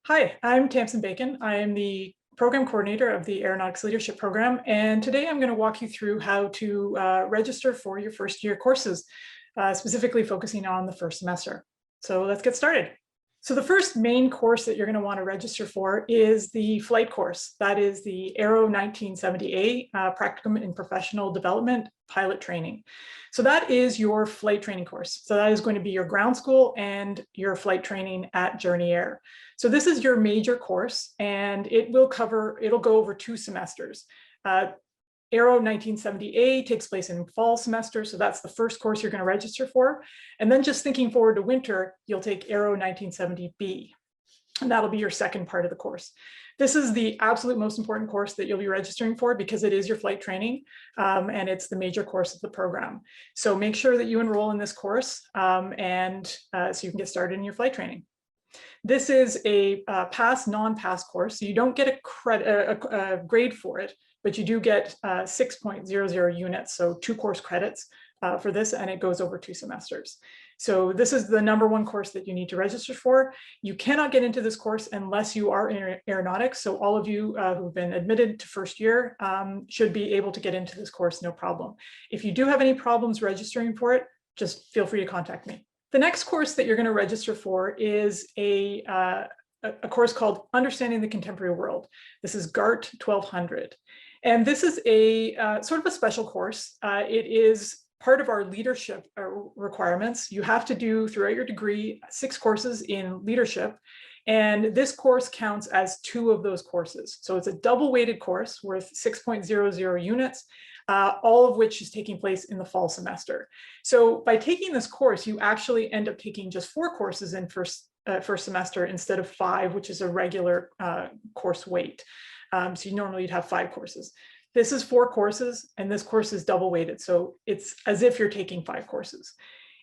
Hi, I'm Tamsin Bacon. I am the program coordinator of the Aeronautics Leadership Program, and today I'm going to walk you through how to register for your first year courses, specifically focusing on the first semester. So let's get started. So the first main course that you're going to want to register for is the flight course. That is the Aero 1970A Practicum in Professional Development Pilot Training. So that is your flight training course. So that is going to be your ground school and your flight training at Journey Air. So this is your major course, and it'll go over 2 semesters. Aero 1970A takes place in fall semester, so that's the first course you're going to register for. And then just thinking forward to winter, you'll take Aero 1970B, and that'll be your second part of the course. This is the absolute most important course that you'll be registering for because it is your flight training, and it's the major course of the program. So make sure that you enroll in this course, so you can get started in your flight training. This is a pass, non-pass course, so you don't get a grade for it, but you do get 6.00 units, so 2 course credits for this, and it goes over 2 semesters. So this is the #1 course that you need to register for. You cannot get into this course unless you are in aeronautics, so all of you who've been admitted to first year should be able to get into this course, no problem. If you do have any problems registering for it, just feel free to contact me. The next course that you're going to register for is a course called Understanding the Contemporary World. This is GART 1200. And this is a sort of a special course. It is part of our leadership requirements. You have to do throughout your degree 6 courses in leadership. And this course counts as 2 of those courses. So it's a double weighted course worth 6.00 units. All of which is taking place in the fall semester. So by taking this course, you actually end up taking just 4 courses in first semester instead of 5, which is a regular course weight. So normally you'd have 5 courses. This is 4 courses, and this course is double weighted. So it's as if you're taking 5 courses.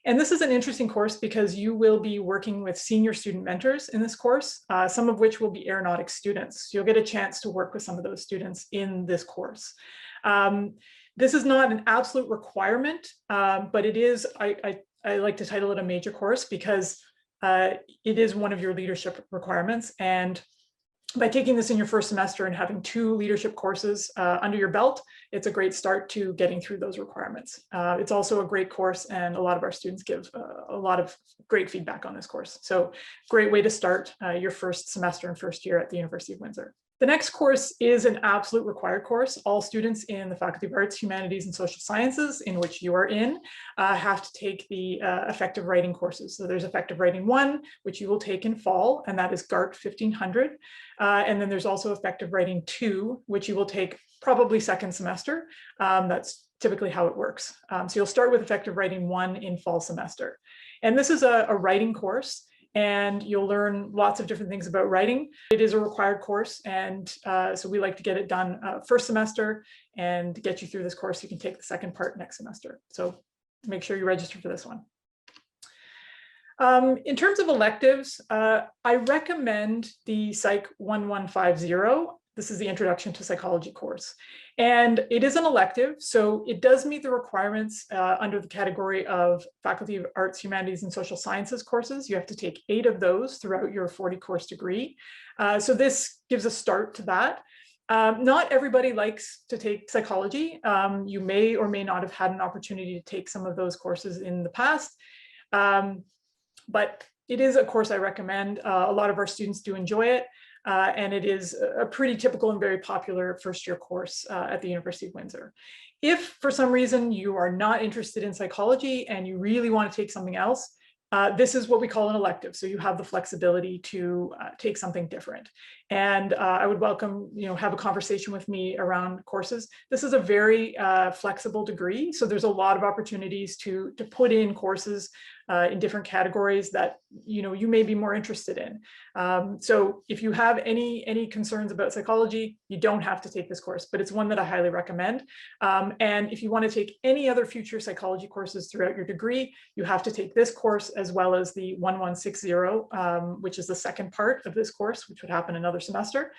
And this is an interesting course because you will be working with senior student mentors in this course, some of which will be aeronautics students. So you'll get a chance to work with some of those students in this course. This is not an absolute requirement, but it is, I like to title it a major course because it is one of your leadership requirements. And by taking this in your first semester and having 2 leadership courses under your belt, it's a great start to getting through those requirements. It's also a great course, and a lot of our students give a lot of great feedback on this course. So great way to start your first semester and first year at the University of Windsor. The next course is an absolute required course. All students in the Faculty of Arts, Humanities, and Social Sciences, in which you are in, have to take the effective writing courses. So there's effective writing 1, which you will take in fall, and that is GART 1500. And then there's also effective writing 2, which you will take probably second semester. That's typically how it works. So you'll start with effective writing 1 in fall semester. And this is a writing course, and you'll learn lots of different things about writing. It is a required course, and so we like to get it done first semester and get you through this course. You can take the second part next semester. So make sure you register for this one. In terms of electives, I recommend the Psych 1150. This is the Introduction to Psychology course. And it is an elective, so it does meet the requirements under the category of Faculty of Arts, Humanities, and Social Sciences courses. You have to take 8 of those throughout your 40-course degree. So this gives a start to that. Not everybody likes to take psychology. You may or may not have had an opportunity to take some of those courses in the past. But it is a course I recommend. A lot of our students do enjoy it. And it is a pretty typical and very popular first-year course at the University of Windsor. If for some reason you are not interested in psychology and you really want to take something else, this is what we call an elective. So you have the flexibility to take something different. And I would welcome, have a conversation with me around courses. This is a very flexible degree. So there's a lot of opportunities to put in courses in different categories that you may be more interested in. So if you have any concerns about psychology, you don't have to take this course, but it's one that I highly recommend. And if you want to take any other future psychology courses throughout your degree, you have to take this course as well as the 1160, which is the second part of this course, which would happen another semester.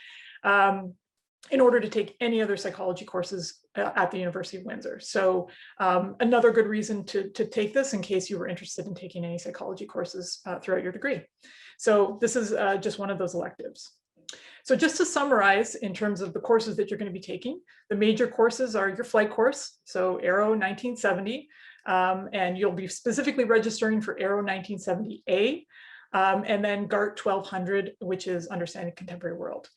in order to take any other psychology courses at the University of Windsor. So another good reason to take this in case you were interested in taking any psychology courses throughout your degree. So this is just one of those electives. So just to summarize in terms of the courses that you're going to be taking, the major courses are your flight course, so Aero 1970, and you'll be specifically registering for Aero 1970A, and then GART 1200, which is Understanding Contemporary World.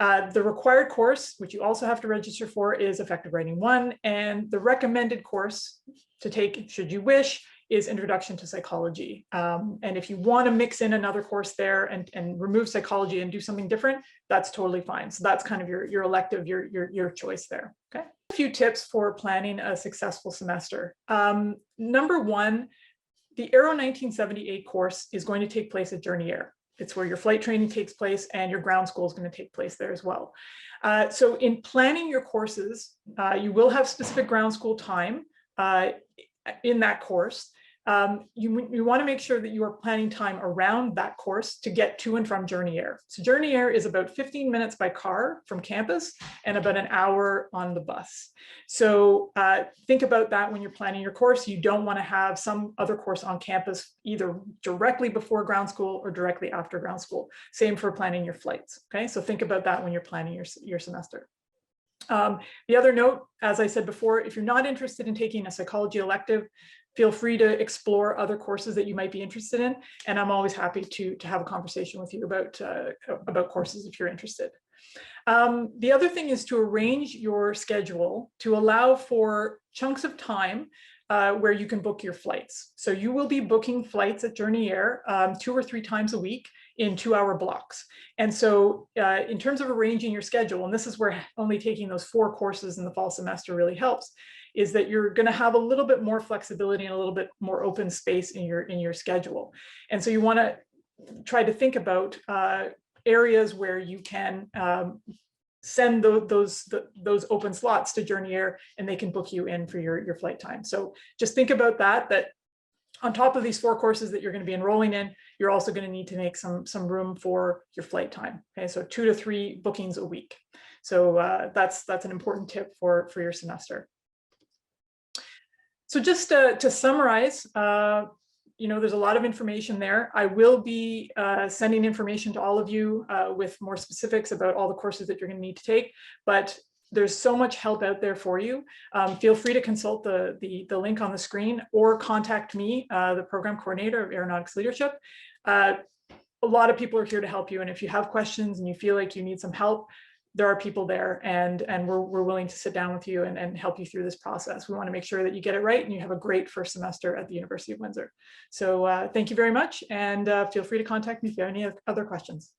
The required course, which you also have to register for, is Effective Writing 1, and the recommended course to take, should you wish, is Introduction to Psychology. And if you want to mix in another course there and remove psychology and do something different, that's totally fine. So that's kind of your elective, your choice there. Okay. A few tips for planning a successful semester. Number one, the Aero 1978 course is going to take place at Journey Air. It's where your flight training takes place and your ground school is going to take place there as well. So in planning your courses, you will have specific ground school time in that course. You want to make sure that you are planning time around that course to get to and from Journey Air. So Journey Air is about 15 minutes by car from campus and about an hour on the bus. So think about that when you're planning your course. You don't want to have some other course on campus either directly before ground school or directly after ground school. Same for planning your flights. Okay, so think about that when you're planning your semester. The other note, as I said before, if you're not interested in taking a psychology elective, feel free to explore other courses that you might be interested in. And I'm always happy to have a conversation with you about courses if you're interested. The other thing is to arrange your schedule to allow for chunks of time where you can book your flights. So you will be booking flights at Journey Air 2 or 3 times a week in 2-hour blocks. And so in terms of arranging your schedule, and this is where only taking those 4 courses in the fall semester really helps, is that you're going to have a little bit more flexibility and a little bit more open space in your schedule. And so you want to try to think about areas where you can send those open slots to Journey Air and they can book you in for your flight time. So just think about that on top of these 4 courses that you're going to be enrolling in, you're also going to need to make some room for your flight time. Okay, so 2 to 3 bookings a week. So that's an important tip for your semester. So just to summarize, there's a lot of information there. I will be sending information to all of you with more specifics about all the courses that you're going to need to take, but there's so much help out there for you. Feel free to consult the link on the screen or contact me, the program coordinator of Aeronautics Leadership. A lot of people are here to help you, and if you have questions and you feel like you need some help, there are people there, and we're willing to sit down with you and help you through this process. We want to make sure that you get it right and you have a great first semester at the University of Windsor. So thank you very much, and feel free to contact me if you have any other questions.